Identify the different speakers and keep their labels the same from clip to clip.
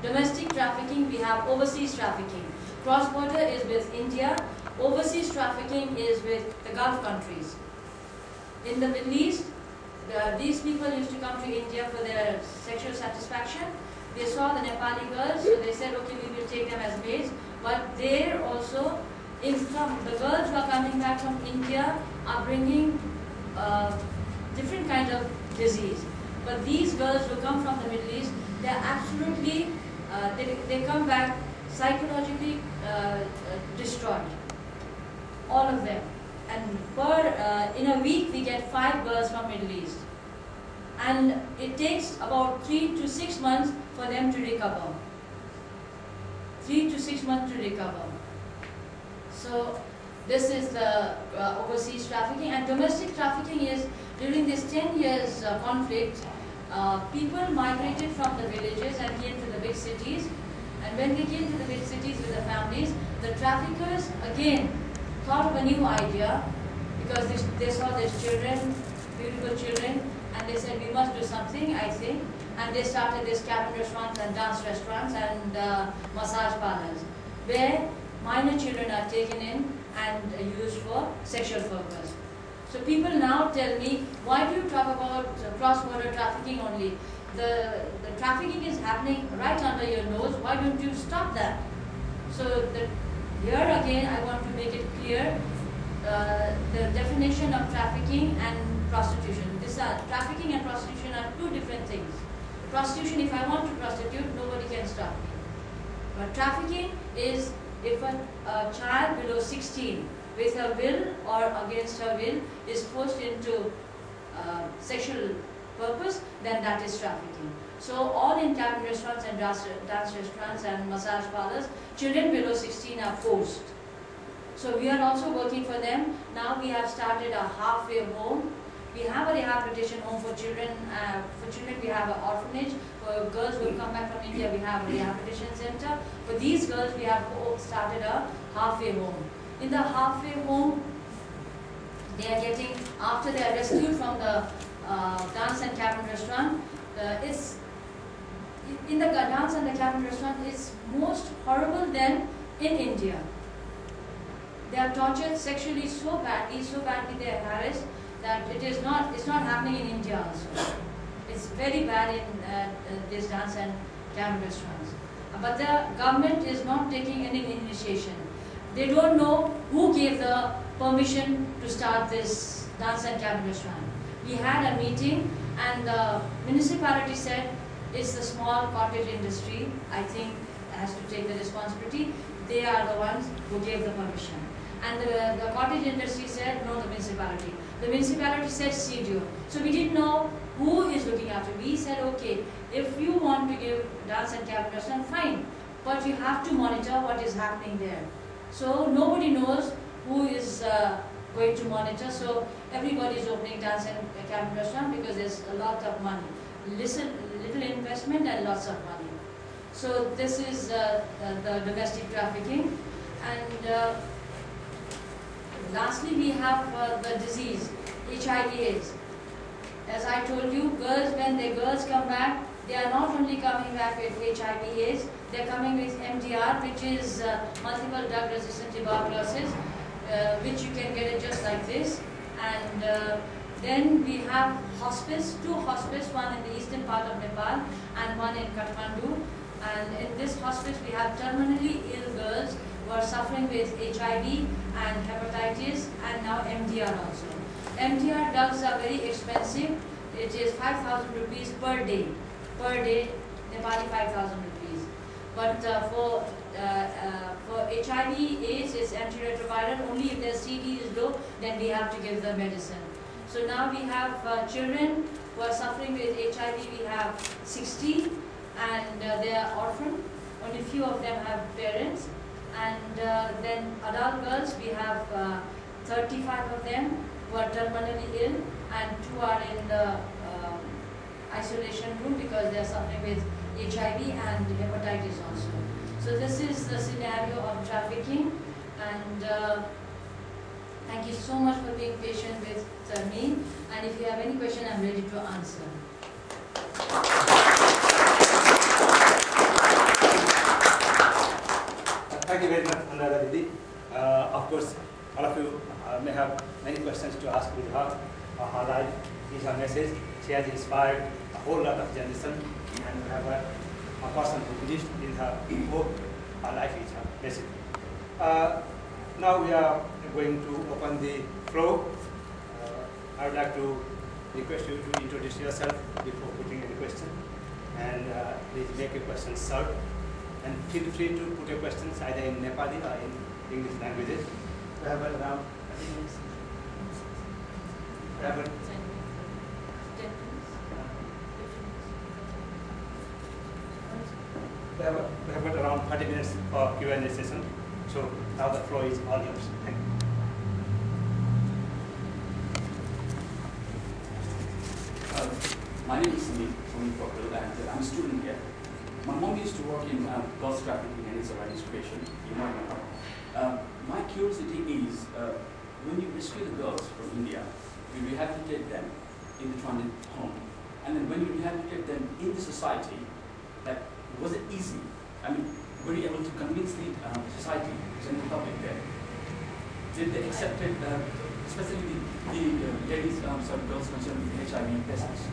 Speaker 1: Domestic trafficking, we have overseas trafficking. Cross-border is with India. Overseas trafficking is with the Gulf countries. In the Middle East, these people used to come to India for their sexual satisfaction. They saw the Nepali girls, so they said, okay, we will take them as maids. But there also, the girls who are coming back from India are bringing different kind of disease. But these girls who come from the Middle East, they are absolutely, they come back psychologically destroyed. All of them. And in a week we get 5 girls from Middle East. And it takes about 3 to 6 months for them to recover. 3 to 6 months to recover. So this is the overseas trafficking. And domestic trafficking is, during this 10 years conflict, people migrated from the villages and came to the big cities. And when they came to the big cities with the families, the traffickers again thought of a new idea, because they saw these children, beautiful children, and they said, we must do something, I think. And they started these cabin restaurants and dance restaurants and massage parlors, where minor children are taken in and used for sexual purpose. So people now tell me, why do you talk about cross-border trafficking only? The trafficking is happening right under your nose, why don't you stop that? So here again I want to make it clear, the definition of trafficking and prostitution. Trafficking and prostitution are 2 different things. Prostitution, if I want to prostitute, nobody can stop me. But trafficking is if a child below 16, with her will or against her will, is forced into sexual purpose, then that is trafficking. So all in cabin restaurants and dance restaurants and massage parlors, children below 16 are forced. So we are also working for them. Now we have started a halfway home. We have a rehabilitation home for children. We have an orphanage. For girls who come back from India, we have a rehabilitation center. For these girls, we have started a halfway home. In the halfway home, they are getting, after they are rescued from the dance and cabin restaurant, in the dance and the cabin restaurant is most horrible than in India. They are tortured sexually so badly they are harassed, that it's not happening in India also. It's very bad in this dance and cabin restaurants. But the government is not taking any initiation. They don't know who gave the permission to start this dance and cabin restaurant. We had a meeting and the municipality said it's the small cottage industry, I think, has to take the responsibility. They are the ones who gave the permission. And the cottage industry said, no, the municipality. The municipality said CDO. So we didn't know who is looking after. We said, okay, if you want to give dance and cabin restaurant, fine. But you have to monitor what is happening there. So nobody knows who is going to monitor. So everybody is opening dance and cabin restaurant because there's a lot of money. Little investment and lots of money. So this is the domestic trafficking. And lastly, we have the disease, HIV/AIDS. As I told you, when the girls come back, they are not only coming back with HIV/AIDS, they are coming with MDR, which is multiple drug-resistant tuberculosis, which you can get it just like this. And then we have hospice, 2 hospice, one in the eastern part of Nepal and one in Kathmandu. And in this hospice, we have terminally ill girls who are suffering with HIV and hepatitis and now MDR also. MDR drugs are very expensive. It is 5,000 rupees per day. Per day, Nepali 5,000 rupees. But for HIV/AIDS, it's antiretroviral. Only if their CD is low, then we have to give the medicine. So now we have children who are suffering with HIV. We have 60, and they are orphaned. Only few of them have parents. And then adult girls, we have 35 of them who are terminally ill, and 2 are in the isolation room because they are suffering with HIV and hepatitis also. So this is the scenario of trafficking, and thank you so much for being patient with me, and if you have any question, I'm ready to answer.
Speaker 2: you very much, Anuradha Didi. Of course, all of you may have many questions to ask with her. Her life is her message. She has inspired a whole lot of generation, and we have a person who believes in her hope. Her life is her message. Now we are going to open the floor. I would like to request you to introduce yourself before putting any question, and please make your questions short. And feel free to put your questions either in Nepali or in English languages. We have around, I think it's, we have around 30 minutes for Q&A session. So now the floor is all yours. Thank you.
Speaker 3: My name is Limkokwing, and I'm a student here. My mom used to work in girls trafficking and its registration. You might know her. My curiosity is, when you rescue the girls from India, you rehabilitate them in the transit home, and then when you rehabilitate them in the society, like, was it easy? I mean, were you able to convince the society, general public there? Did they accept it, especially the ladies, girls concerned with HIV patients?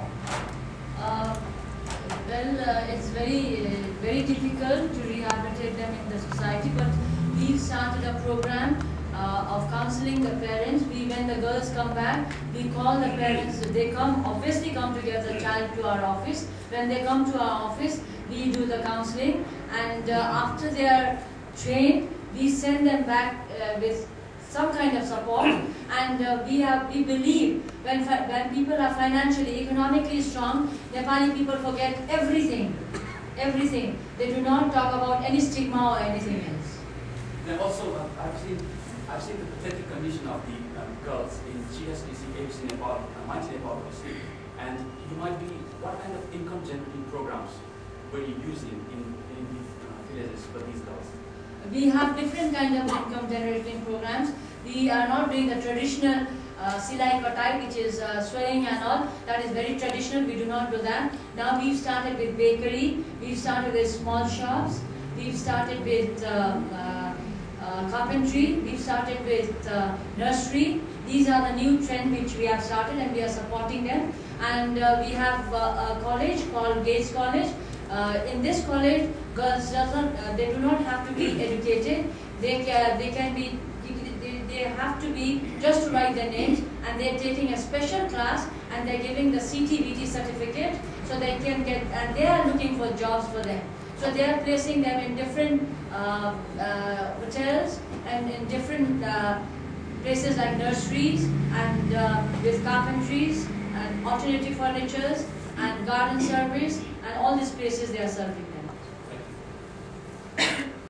Speaker 1: Well, it's very difficult to rehabilitate them in the society, but we've started a program of counseling the parents. When the girls come back, we call the parents. They obviously come to get the child to our office. When they come to our office, we do the counseling, and after they are trained, we send them back with some kind of support, and we believe when people are financially, economically strong, Nepali people forget everything. They do not talk about any stigma or anything else.
Speaker 3: And also, I've seen the pathetic condition of the girls in GSTC, ABC Nepal, Maiti Nepal, obviously. And what kind of income generating programs were you using in the villages for these girls?
Speaker 1: We have different kind of income generating programs. We are not doing the traditional silai katai, which is sewing and all. That is very traditional. We do not do that. Now we've started with bakery. We've started with small shops. We've started with carpentry. We've started with nursery. These are the new trend which we have started, and we are supporting them. And we have a college called Gates College. In this college, girls they do not have to be educated. They have to be just to write their names, and they're taking a special class, and they're giving the CTVT certificate, so they can get, and they are looking for jobs for them. So they are placing them in different hotels and in different places like nurseries, and with carpentries and alternative furnitures and garden service, and all these places they are serving them.